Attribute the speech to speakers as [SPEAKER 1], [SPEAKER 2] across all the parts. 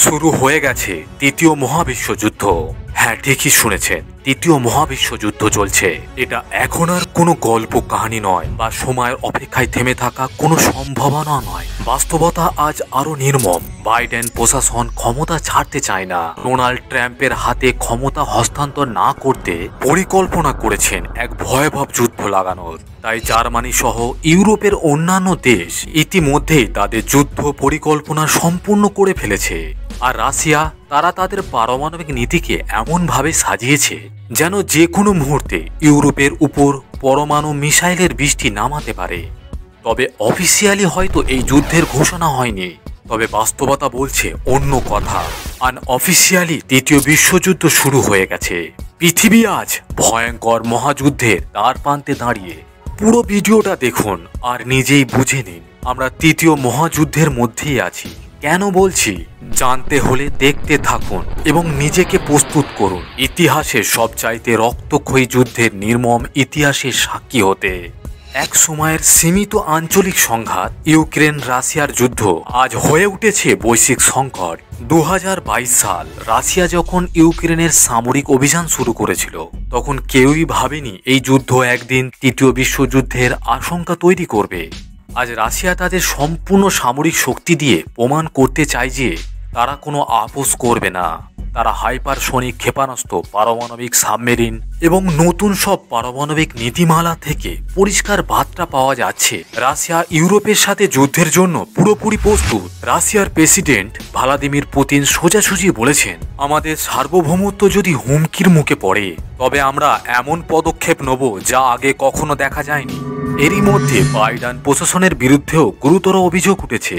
[SPEAKER 1] শুরু হয়ে গেছে তৃতীয় মহাবিশ্বযুদ্ধ। হ্যাঁ, ঠিকই শুনেছেন, তৃতীয় মহাবিশ্বযুদ্ধ চলছে। এটা এখন আর কোনো গল্প কাহিনী নয় বা সময়ের অপেক্ষায় থেমে থাকা কোনো সম্ভাবনা নয়। বাস্তবতা আজ আরো নির্মম। বাইডেন প্রশাসন ক্ষমতা ছাড়তে চায় না। ডোনাল্ড ট্রাম্পের হাতে ক্ষমতা হস্তান্তর না করতে পরিকল্পনা করেছেন এক ভয়াবহ যুদ্ধ লাগানোর। তাই জার্মানি সহ ইউরোপের অন্যান্য দেশ ইতিমধ্যেই তাদের যুদ্ধ পরিকল্পনা সম্পূর্ণ করে ফেলেছে। আর রাশিয়া, তারা তাদের পারমাণবিক নীতিকে এমনভাবে সাজিয়েছে যেন যে কোনো মুহূর্তে ইউরোপের উপর পরমাণু মিসাইলের বৃষ্টি নামাতে পারে। তবে অফিসিয়ালি হয়তো এই যুদ্ধের ঘোষণা হয়নি, তবে বাস্তবতা বলছে অন্য কথা। আনঅফিসিয়ালি তৃতীয় বিশ্বযুদ্ধ শুরু হয়ে গেছে। পৃথিবী আজ ভয়ঙ্কর মহাযুদ্ধের দ্বার প্রান্তে দাঁড়িয়ে। পুরো ভিডিওটা দেখুন আর নিজেই বুঝে নিন আমরা তৃতীয় মহাযুদ্ধের মধ্যেই আছি। কেন বলছি জানতে হলে দেখতে থাকুন এবং নিজেকে প্রস্তুত করুন ইতিহাসের সবচাইতে রক্তক্ষয়ী যুদ্ধের নির্মম ইতিহাসের সাক্ষী হতে। এক সময়ের সীমিত আঞ্চলিক সংঘাত ইউক্রেন রাশিয়ার যুদ্ধ আজ হয়ে উঠেছে বৈশ্বিক সংকট। 2022 সাল রাশিয়া যখন ইউক্রেনের সামরিক অভিযান শুরু করেছিল, তখন কেউই ভাবেনি এই যুদ্ধ একদিন তৃতীয় বিশ্বযুদ্ধের আশঙ্কা তৈরি করবে। আজ রাশিয়া তাদের সম্পূর্ণ সামরিক শক্তি দিয়ে প্রমাণ করতে চায় যে তারা কোনো আপোষ করবে না। তারা হাইপারসোনিক ক্ষেপণাস্ত্র, পারমাণবিক সাবমেরিন এবং নতুন সব পারমাণবিক নীতিমালা থেকে পরিষ্কার বার্তা পাওয়া যাচ্ছে রাশিয়া ইউরোপের সাথে যুদ্ধের জন্য পুরোপুরি প্রস্তুত। রাশিয়ার প্রেসিডেন্ট ভ্লাদিমির পুতিন সোজাসুজি বলেছেন, আমাদের সার্বভৌমত্ব যদি হুমকির মুখে পড়ে তবে আমরা এমন পদক্ষেপ নেব যা আগে কখনো দেখা যায়নি। এরই মধ্যে বাইডেন প্রশাসনের বিরুদ্ধেও গুরুতর অভিযোগ উঠেছে।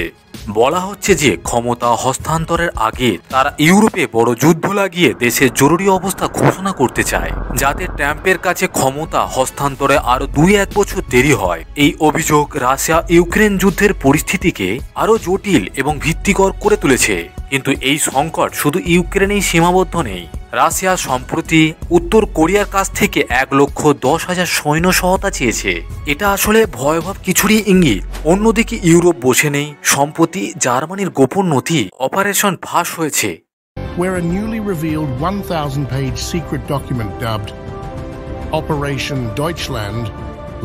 [SPEAKER 1] বলা হচ্ছে যে ক্ষমতা হস্তান্তরের আগে তারা ইউরোপে বড় যুদ্ধ লাগিয়ে দেশের জরুরি অবস্থা ঘোষণা করতে চায়, যাতে ট্রাম্পের কাছে ক্ষমতা হস্তান্তরে আরো 2-1 বছর দেরি হয়। এই অভিযোগ রাশিয়া ইউক্রেন যুদ্ধের পরিস্থিতিকে আরো জটিল এবং ভীতিকর করে তুলেছে। কিন্তু এই সংকট শুধু ইউক্রেনেই সীমাবদ্ধ নেই। রাশিয়া সম্প্রতি উত্তর কোরিয়ার কাছ থেকে 1,10,000 সৈন্য সহায়তা চেয়েছে। এটা আসলে ভয়াবহ কিছুরই ইঙ্গিত। অন্যদিকে ইউরোপ বসে নেই। সম্প্রতি জার্মানির গোপন নথি অপারেশন ফাঁস হয়েছে,
[SPEAKER 2] where a newly revealed 1,000-page secret document dubbed Operation Deutschland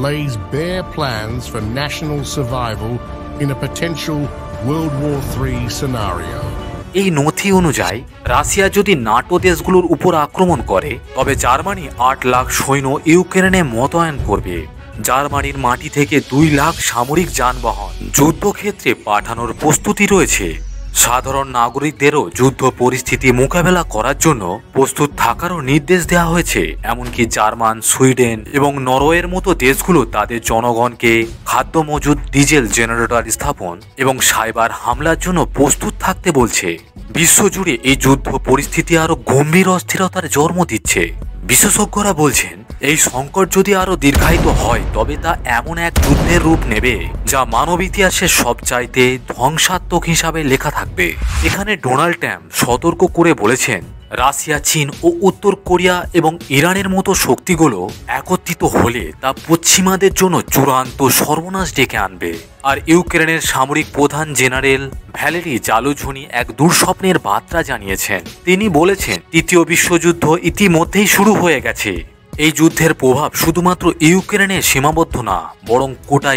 [SPEAKER 2] lays bare plans for national survival in a potential World War III scenario.
[SPEAKER 1] এই নথি অনুযায়ী রাশিয়া যদি নাটো দেশগুলোর উপর আক্রমণ করে তবে জার্মানি 8 লাখ সৈন্য ইউক্রেনে মোতায়েন করবে। জার্মানির মাটি থেকে 2 লাখ সামরিক যানবাহন যুদ্ধক্ষেত্রে পাঠানোর প্রস্তুতি রয়েছে। সাধারণ নাগরিকদেরও যুদ্ধ পরিস্থিতি মোকাবেলা করার জন্য প্রস্তুত থাকারও নির্দেশ দেওয়া হয়েছে। এমনকি জার্মান, সুইডেন এবং নরওয়ের মতো দেশগুলো তাদের জনগণকে খাদ্য মজুদ, ডিজেল জেনারেটর স্থাপন এবং সাইবার হামলার জন্য প্রস্তুত থাকতে বলছে। বিশ্বজুড়ে এই যুদ্ধ পরিস্থিতি আরো গম্ভীর অস্থিরতার জন্ম দিচ্ছে। বিশেষজ্ঞরা বলছেন, এই সংকট যদি আরো দীর্ঘায়িত হয় তবে তা এমন এক যুদ্ধের রূপ নেবে যা মানব ইতিহাসের সবচাইতে ধ্বংসাত্মক হিসাবে লেখা থাকবে। এখানে ডোনাল্ড ট্রাম্প সতর্ক করে বলেছেন, রাশিয়া, চীন ও উত্তর কোরিয়া এবং ইরানের মতো শক্তিগুলো একত্রিত হলে তা পশ্চিমাদের জন্য চূড়ান্ত সর্বনাশ ডেকে আনবে। আর ইউক্রেনের সামরিক প্রধান জেনারেল ভ্যালেরি জালুঝনি এক দুঃস্বপ্নের বার্তা জানিয়েছেন। তিনি বলেছেন, তৃতীয় বিশ্বযুদ্ধ ইতিমধ্যেই শুরু হয়ে গেছে। এই যুদ্ধের প্রভাব শুধুমাত্র ইউক্রেনে সীমাবদ্ধ না, বরং গোটা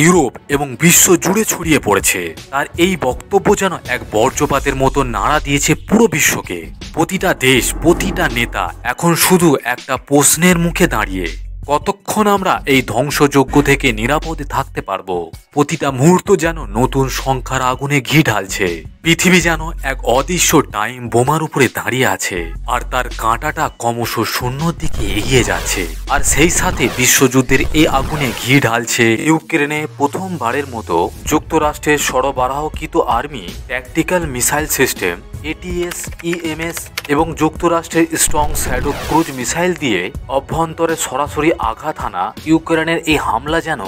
[SPEAKER 1] ইউরোপ এবং বিশ্ব জুড়ে ছড়িয়ে পড়েছে। তার এই বক্তব্য যেন এক বজ্রপাতের মতো নাড়া দিয়েছে পুরো বিশ্বকে। প্রতিটা দেশ, প্রতিটা নেতা এখন শুধু একটা প্রশ্নের মুখে দাঁড়িয়ে, কতক্ষণ আমরা এই ধ্বংসযজ্ঞ থেকে নিরাপদে থাকতে পারবো। প্রতিটা মুহূর্ত যেন নতুন সংখ্যার আগুনে ঘি ঢালছে। পৃথিবী যেন এক অদৃশ্য টাইম বোমার উপরে দাঁড়িয়ে আছে আর তার কাঁটাটা ক্রমশ শূন্যর দিকে এগিয়ে যাচ্ছে। আর সেই সাথে বিশ্বযুদ্ধের এই আগুনে ঘি ঢালছে ইউক্রেনে প্রথমবারের মতো যুক্তরাষ্ট্রের সরবরাহকৃত army tactical missile system ATS, EMS এবং যুক্তরাষ্ট্রের স্ট্রং শ্যাডো ক্রুজ মিসাইল দিয়ে অভ্যন্তরে সরাসরি আঘাত হানা ইউক্রেনের এই হামলা যেন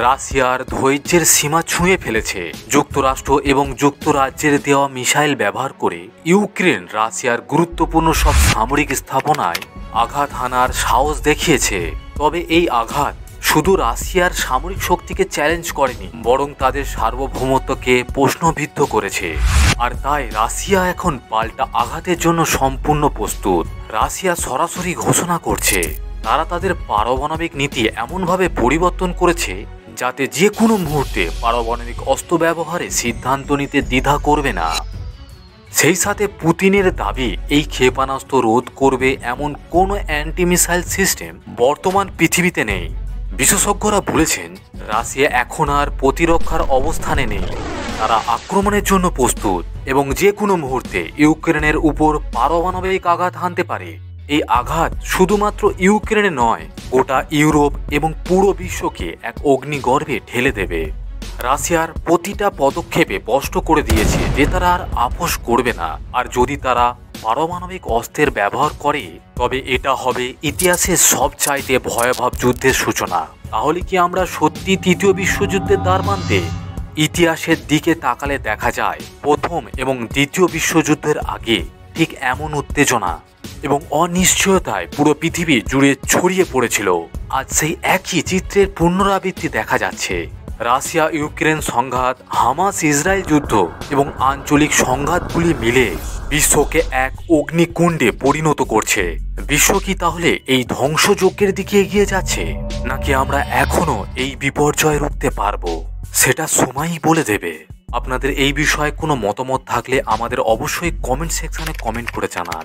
[SPEAKER 1] রাশিয়ার ধৈর্যের সীমা ছুঁয়ে ফেলেছে। যুক্তরাষ্ট্র এবং যুক্তরাজ্যের দেওয়া মিসাইল ব্যবহার করে ইউক্রেন রাশিয়ার গুরুত্বপূর্ণ সব সামরিক স্থাপনায় আঘাত হানার সাহস দেখিয়েছে। তবে এই আঘাত শুধু রাশিয়ার সামরিক শক্তিকে চ্যালেঞ্জ করেনি, বরং তাদের সার্বভৌমত্বকে প্রশ্নবিদ্ধ করেছে। আর তাই রাশিয়া এখন পাল্টা আঘাতের জন্য সম্পূর্ণ প্রস্তুত। রাশিয়া সরাসরি ঘোষণা করছে তারা তাদের পারমাণবিক নীতি এমনভাবে পরিবর্তন করেছে যাতে যে কোনো মুহূর্তে পারমাণবিক অস্ত্র ব্যবহারে সিদ্ধান্ত নিতে দ্বিধা করবে না। সেই সাথে পুতিনের দাবি এই ক্ষেপণাস্ত্র রোধ করবে এমন কোনো অ্যান্টি মিসাইল সিস্টেম বর্তমান পৃথিবীতে নেই। বিশেষজ্ঞরা বলেছেন রাশিয়া এখন আর প্রতিরক্ষার অবস্থানে নেই, তারা আক্রমণের জন্য প্রস্তুত এবং যে কোনো মুহূর্তে ইউক্রেনের উপর পারমাণবিক আঘাত হানতে পারে। এই আঘাত শুধুমাত্র ইউক্রেনে নয়, গোটা ইউরোপ এবং পুরো বিশ্বকে এক অগ্নিগর্ভে ঠেলে দেবে। রাশিয়ার প্রতিটা পদক্ষেপে স্পষ্ট করে দিয়েছে যে তারা আর আপোস করবে না, আর যদি তারা পারমাণবিক অস্ত্রের ব্যবহার করে তবে এটা হবে ইতিহাসের সবচাইতে ভয়াবহ যুদ্ধের সূচনা। তাহলে কি আমরা সত্যি তৃতীয় বিশ্বযুদ্ধের দ্বার প্রান্তে? ইতিহাসের দিকে তাকালে দেখা যায় প্রথম এবং দ্বিতীয় বিশ্বযুদ্ধের আগে ঠিক এমন উত্তেজনা এবং অনিশ্চয়তায় পুরো পৃথিবী জুড়ে ছড়িয়ে পড়েছিল। আজ সেই একই চিত্রের পুনরাবৃত্তি দেখা যাচ্ছে। রাশিয়া ইউক্রেন সংঘাত, হামাস ইসরায়েল যুদ্ধ এবং আঞ্চলিক সংঘাতগুলি মিলে বিশ্বকে এক অগ্নিকুণ্ডে পরিণত করছে। বিশ্ব কি তাহলে এই ধ্বংসযজ্ঞের দিকে এগিয়ে যাচ্ছে, নাকি আমরা এখনো এই বিপর্যয় রুখতে পারবো? সেটা সময়ই বলে দেবে। আপনাদের এই বিষয়ে কোনো মতামত থাকলে আমাদের অবশ্যই কমেন্ট সেকশনে কমেন্ট করে জানান।